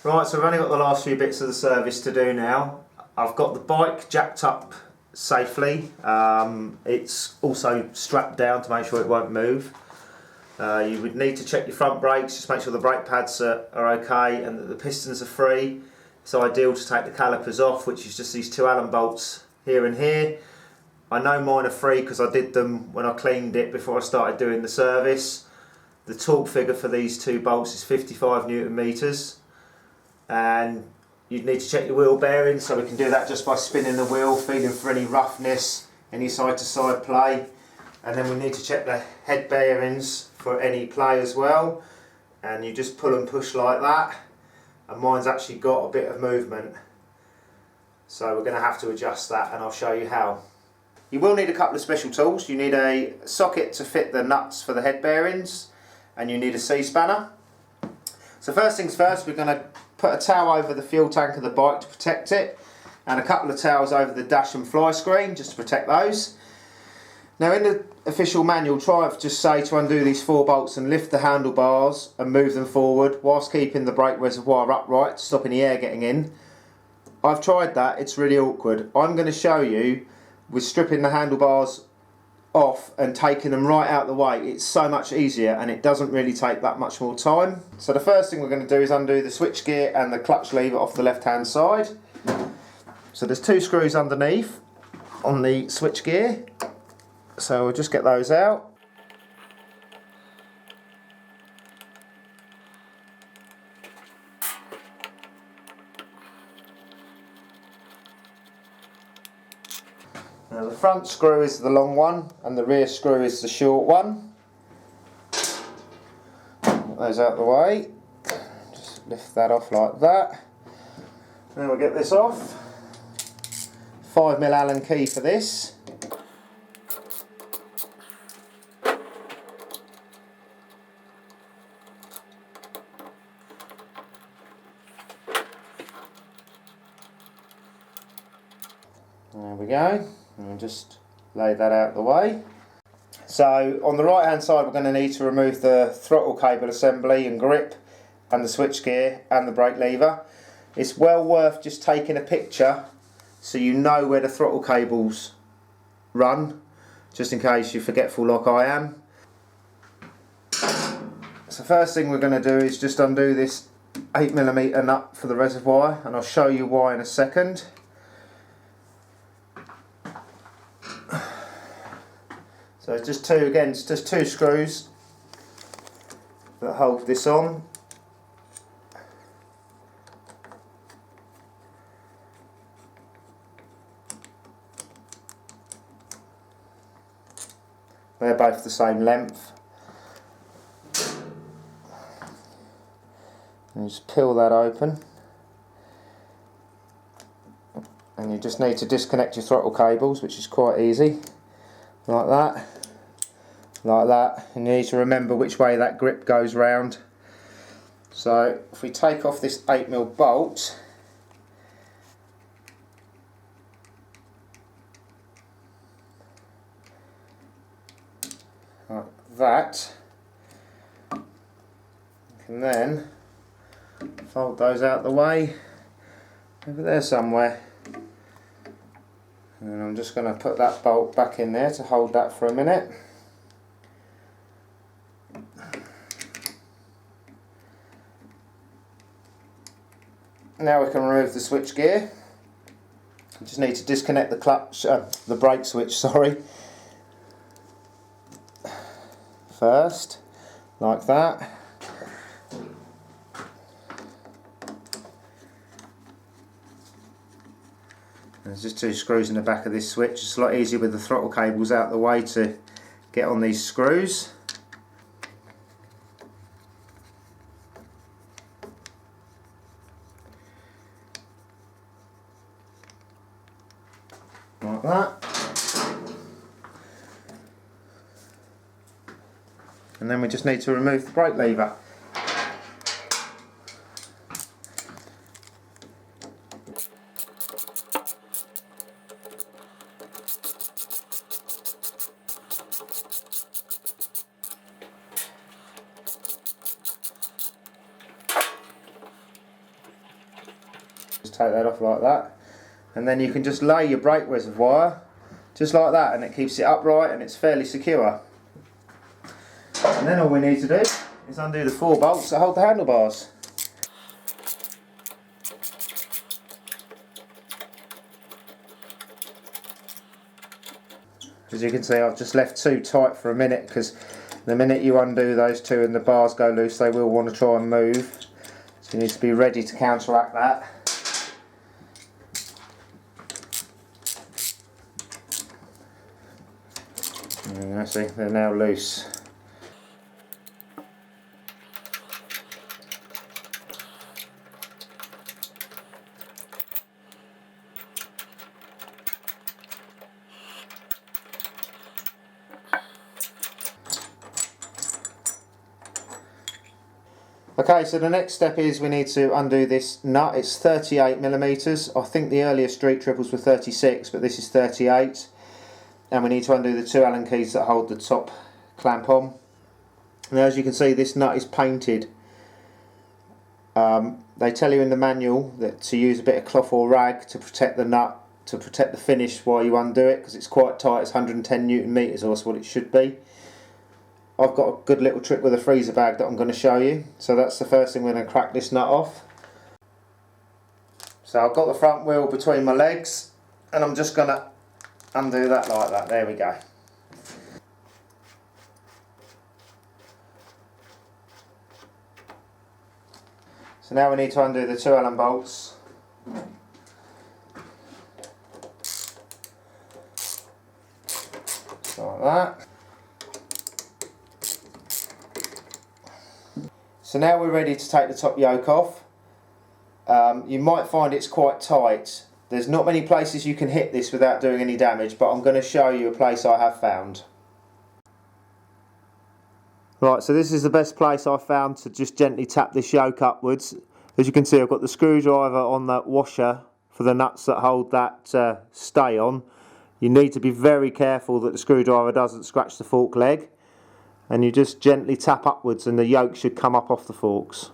Right, so I've only got the last few bits of the service to do now. I've got the bike jacked up safely. It's also strapped down to make sure it won't move. You would need to check your front brakes, just make sure the brake pads are okay and that the pistons are free. It's ideal to take the calipers off, which is just these two Allen bolts here and here. I know mine are free because I did them when I cleaned it before I started doing the service. The torque figure for these two bolts is 55 Newton meters. And you'd need to check your wheel bearings, so we can do that just by spinning the wheel, feeling for any roughness, any side to side play. And then we need to check the head bearings for any play as well. And you just pull and push like that. And mine's actually got a bit of movement. So we're going to have to adjust that, and I'll show you how. You will need a couple of special tools. You need a socket to fit the nuts for the head bearings, and you need a C-spanner. So first things first, we're going to put a towel over the fuel tank of the bike to protect it, and a couple of towels over the dash and fly screen just to protect those. Now in the official manual, just say to undo these 4 bolts and lift the handlebars and move them forward whilst keeping the brake reservoir upright to stop any air getting in. I've tried that, it's really awkward. I'm going to show you with stripping the handlebars off and taking them right out the way. It's so much easier and it doesn't really take that much more time. So the first thing we're going to do is undo the switch gear and the clutch lever off the left hand side. So there's 2 screws underneath on the switch gear, so we'll just get those out. Now the front screw is the long one and the rear screw is the short one. Get those out of the way. Just lift that off like that. Now we'll get this off. 5mm Allen key for this. There we go. And just lay that out of the way. So on the right hand side we're going to need to remove the throttle cable assembly and grip and the switch gear and the brake lever. It's well worth just taking a picture so you know where the throttle cables run, just in case you're forgetful like I am. So first thing we're going to do is just undo this 8mm nut for the reservoir, and I'll show you why in a second. So it's just just two screws that hold this on. They're both the same length. And just peel that open. And you just need to disconnect your throttle cables, which is quite easy. Like that. Like that. And you need to remember which way that grip goes round. So if we take off this 8mm bolt, like that, you can then fold those out the way over there somewhere, and I'm just going to put that bolt back in there to hold that for a minute. Now we can remove the switch gear. You just need to disconnect the clutch, the brake switch, sorry, first, like that. There's just 2 screws in the back of this switch. It's a lot easier with the throttle cables out the way to get on these screws. Like that. And then we just need to remove the brake lever. take that off like that, and then you can just lay your brake reservoir just like that, and it keeps it upright and it's fairly secure. And then all we need to do is undo the 4 bolts that hold the handlebars. As you can see, I've just left 2 tight for a minute, because the minute you undo those 2 and the bars go loose, they will want to try and move. So you need to be ready to counteract that. And I see they're now loose. Okay, so the next step is we need to undo this nut. It's 38mm. I think the earlier street triples were 36, but this is 38. And we need to undo the 2 Allen keys that hold the top clamp on. Now, as you can see, this nut is painted. They tell you in the manual that to use a bit of cloth or rag to protect the nut, to protect the finish while you undo it, because it's quite tight. It's 110 Newton meters, or that's what it should be. I've got a good little trick with a freezer bag that I'm going to show you. So that's the first thing, we're going to crack this nut off. So I've got the front wheel between my legs, and I'm just going to undo that like that. There we go. So now we need to undo the 2 Allen bolts. Just like that. So now we're ready to take the top yoke off. You might find it's quite tight. There's not many places you can hit this without doing any damage, but I'm going to show you a place I have found. Right, so this is the best place I've found to just gently tap this yoke upwards. As you can see, I've got the screwdriver on the washer for the nuts that hold that stay on. You need to be very careful that the screwdriver doesn't scratch the fork leg. And you just gently tap upwards and the yoke should come up off the forks.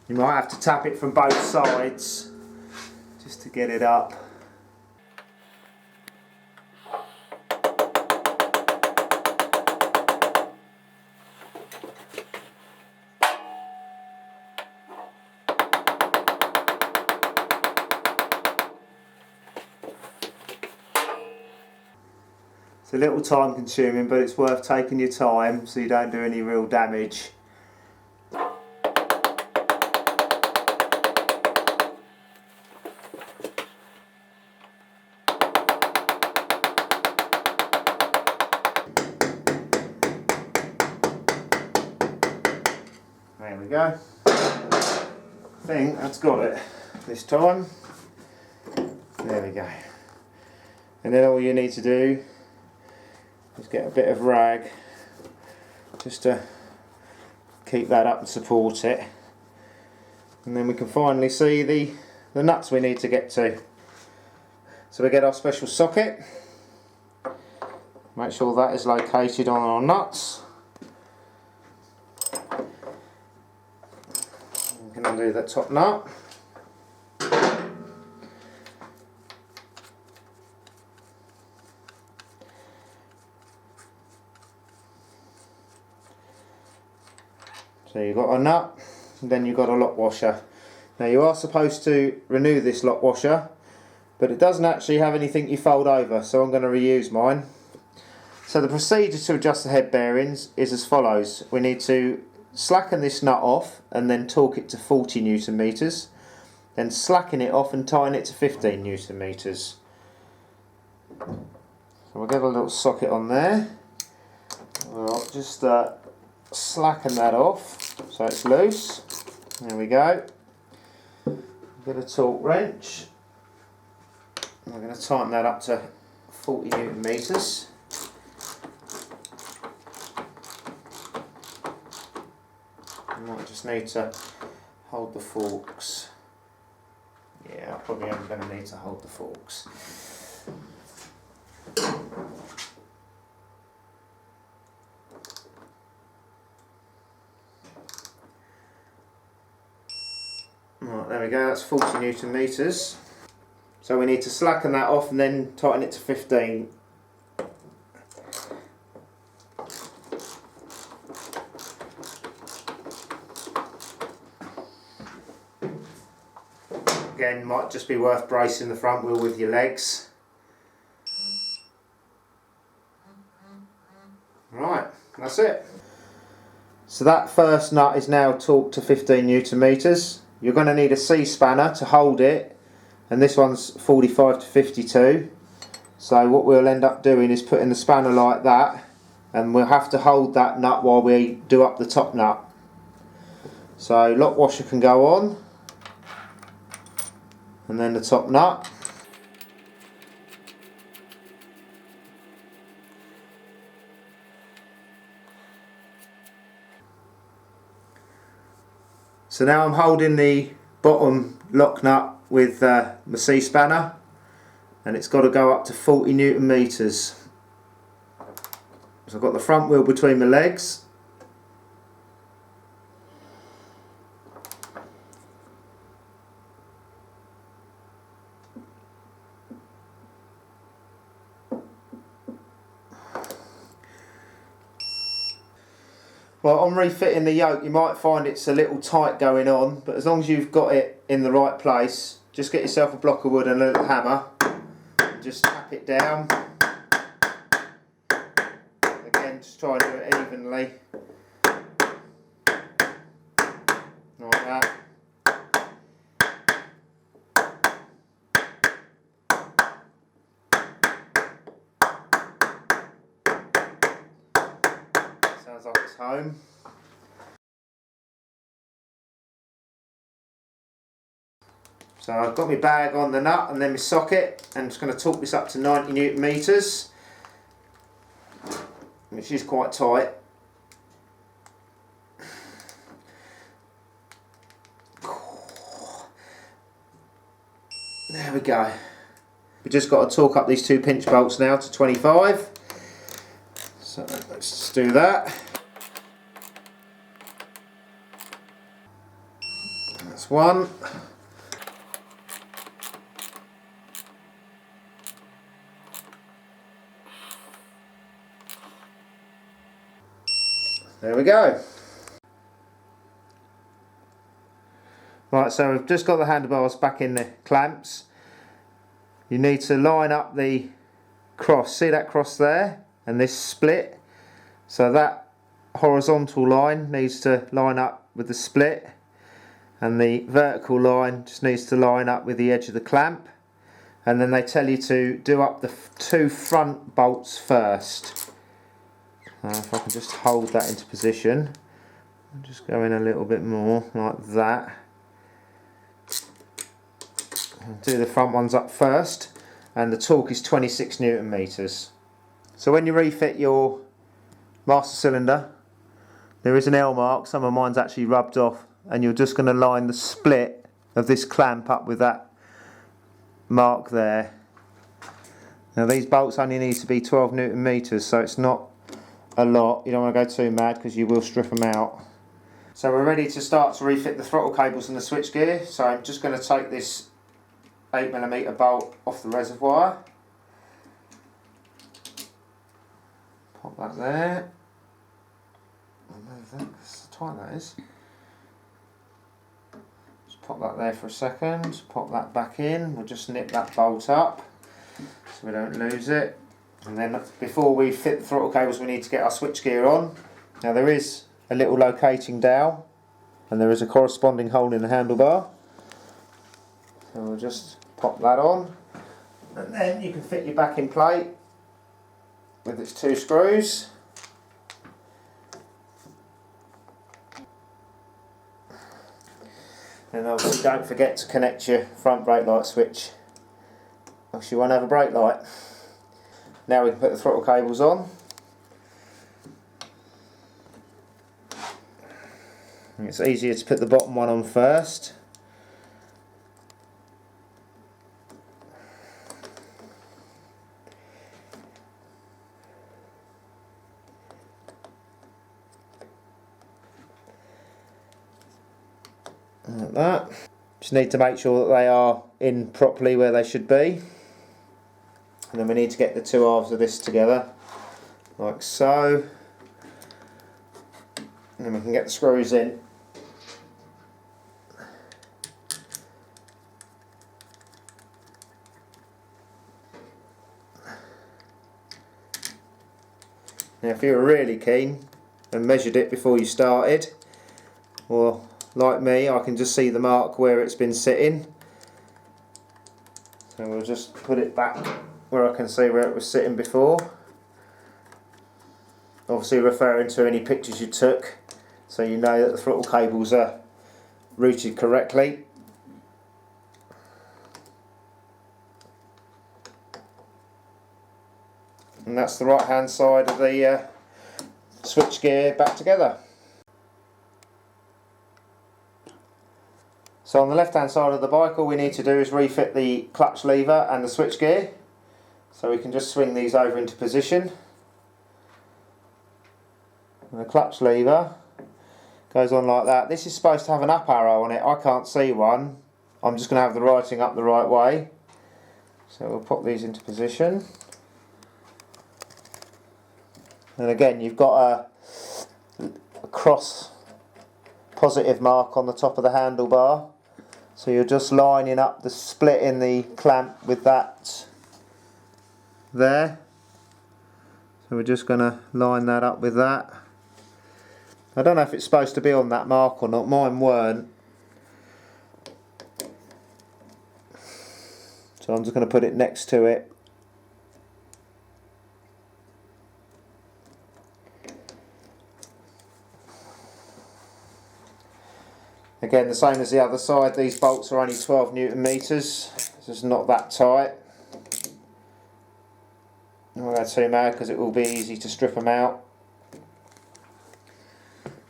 You might have to tap it from both sides just to get it up. It's a little time consuming, but it's worth taking your time so you don't do any real damage. There we go. I think that's got it this time. There we go. And then all you need to do is get a bit of rag just to keep that up and support it. And then we can finally see the nuts we need to get to. So we get our special socket. Make sure that is located on our nuts. We can undo that top nut. So you've got a nut, and then you've got a lock washer. Now you are supposed to renew this lock washer, but it doesn't actually have anything you fold over, so I'm going to reuse mine. So the procedure to adjust the head bearings is as follows. We need to slacken this nut off and then torque it to 40 Newton meters, then slacken it off and tighten it to 15 Newton meters. So we'll get a little socket on there. We'll just slacken that off so it's loose. There we go. Get a torque wrench. We're going to tighten that up to 40 Newton meters. You might just need to hold the forks. Yeah, Yeah, I'm probably only going to need to hold the forks. Right, there we go, that's 40 Newton meters. So we need to slacken that off and then tighten it to 15. Again, might just be worth bracing the front wheel with your legs. Right, that's it. So that first nut is now torqued to 15 Newton meters. You're going to need a C-spanner to hold it, and this one's 45 to 52. So what we'll end up doing is putting the spanner like that, and we'll have to hold that nut while we do up the top nut. So lock washer can go on, and then the top nut. So now I'm holding the bottom lock nut with my C-spanner, and it's got to go up to 40 Newton meters. So I've got the front wheel between my legs. Well, on refitting the yoke, you might find it's a little tight going on, but as long as you've got it in the right place, just get yourself a block of wood and a little hammer, and just tap it down. Again, just try and do it evenly, like that. Sounds like it's home. So I've got my bag on the nut and then my socket, and I'm just going to torque this up to 90 Newton meters, which is quite tight. There we go. We've just got to torque up these two pinch bolts now to 25. So let's just do that. That's one. There we go. Right, so we've just got the handlebars back in the clamps. You need to line up the cross. See that cross there? And this split. So that horizontal line needs to line up with the split, and the vertical line just needs to line up with the edge of the clamp. And then they tell you to do up the two front bolts first. If I can just hold that into position, I'll just go in a little bit more like that. I'll do the front ones up first, and the torque is 26 Newton meters. So when you refit your master cylinder, there is an L mark. Some of mine's actually rubbed off, and you're just going to line the split of this clamp up with that mark there. Now these bolts only need to be 12 Newton meters, so it's not a lot. You don't want to go too mad because you will strip them out. So we're ready to start to refit the throttle cables and the switchgear. So I'm just going to take this 8mm bolt off the reservoir. Pop that there. That's how tight that is. Just pop that there for a second. Pop that back in. We'll just nip that bolt up so we don't lose it. And then before we fit the throttle cables, we need to get our switchgear on. Now there is a little locating dowel, and there is a corresponding hole in the handlebar. So we'll just pop that on, and then you can fit your backing plate with its two screws. And obviously don't forget to connect your front brake light switch, else you won't have a brake light. Now we can put the throttle cables on. And it's easier to put the bottom one on first. Like that. Just need to make sure that they are in properly where they should be. And then we need to get the two halves of this together, like so. And then we can get the screws in. Now if you were really keen and measured it before you started, or like me, I can just see the mark where it's been sitting. So we'll just put it back where I can see where it was sitting before. Obviously referring to any pictures you took, so you know that the throttle cables are routed correctly. And that's the right hand side of the switch gear back together. So on the left hand side of the bike, all we need to do is refit the clutch lever and the switch gear. So we can just swing these over into position. And the clutch lever goes on like that. This is supposed to have an up arrow on it. I can't see one. I'm just going to have the writing up the right way. So we'll put these into position. And again, you've got a cross positive mark on the top of the handlebar. So you're just lining up the split in the clamp with that there. So we're just going to line that up with that. I don't know if it's supposed to be on that mark or not. Mine weren't. So I'm just going to put it next to it. Again, the same as the other side, these bolts are only 12 Newton meters, so it's not that tight. I won't go too mad because it will be easy to strip them out.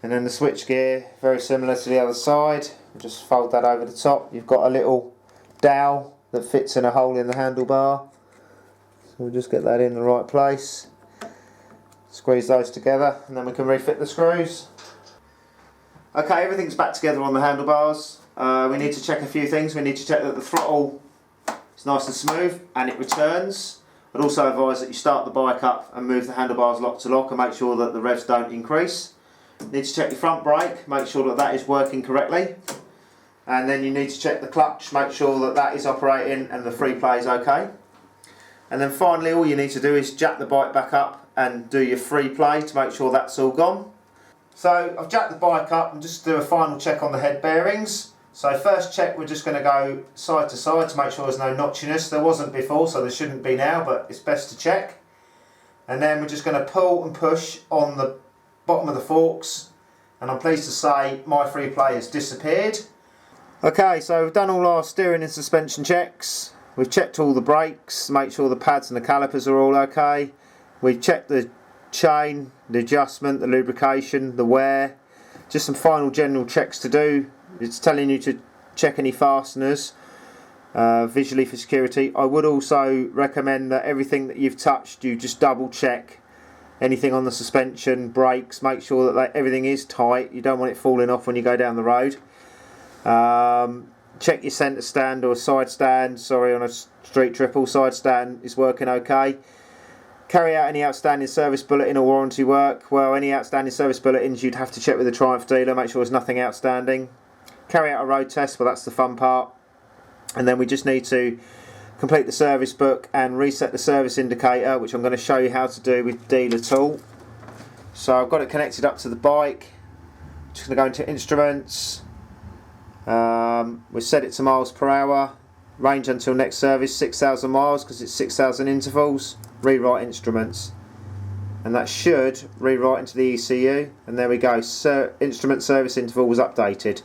And then the switch gear, very similar to the other side. Just fold that over the top. You've got a little dowel that fits in a hole in the handlebar. So we'll just get that in the right place. Squeeze those together and then we can refit the screws. Okay, everything's back together on the handlebars. We need to check a few things. We need to check that the throttle is nice and smooth and it returns. I'd also advise that you start the bike up and move the handlebars lock to lock and make sure that the revs don't increase. You need to check your front brake, make sure that that is working correctly. And then you need to check the clutch, make sure that that is operating and the free play is okay. And then finally all you need to do is jack the bike back up and do your free play to make sure that's all gone. So I've jacked the bike up and just do a final check on the head bearings. So first check, we're just going to go side to side to make sure there's no notchiness. There wasn't before, so there shouldn't be now, but it's best to check. And then we're just going to pull and push on the bottom of the forks, and I'm pleased to say my free play has disappeared. Okay, so we've done all our steering and suspension checks. We've checked all the brakes, make sure the pads and the calipers are all okay. We've checked the chain, the adjustment, the lubrication, the wear. Just some final general checks to do. It's telling you to check any fasteners visually for security. I would also recommend that everything that you've touched, you just double check anything on the suspension, brakes, make sure that everything is tight. You don't want it falling off when you go down the road. Check your centre stand or side stand, sorry, on a street triple, side stand is working okay. Carry out any outstanding service bulletin or warranty work. Well, any outstanding service bulletins you'd have to check with the Triumph dealer, make sure there's nothing outstanding. Carry out a road test, well that's the fun part. And then we just need to complete the service book and reset the service indicator, which I'm going to show you how to do with dealer tool. So I've got it connected up to the bike. Just going to go into instruments. We set it to miles per hour. Range until next service 6,000 miles because it's 6,000 intervals. Rewrite instruments, and that should rewrite into the ECU, and there we go, instrument service interval was updated.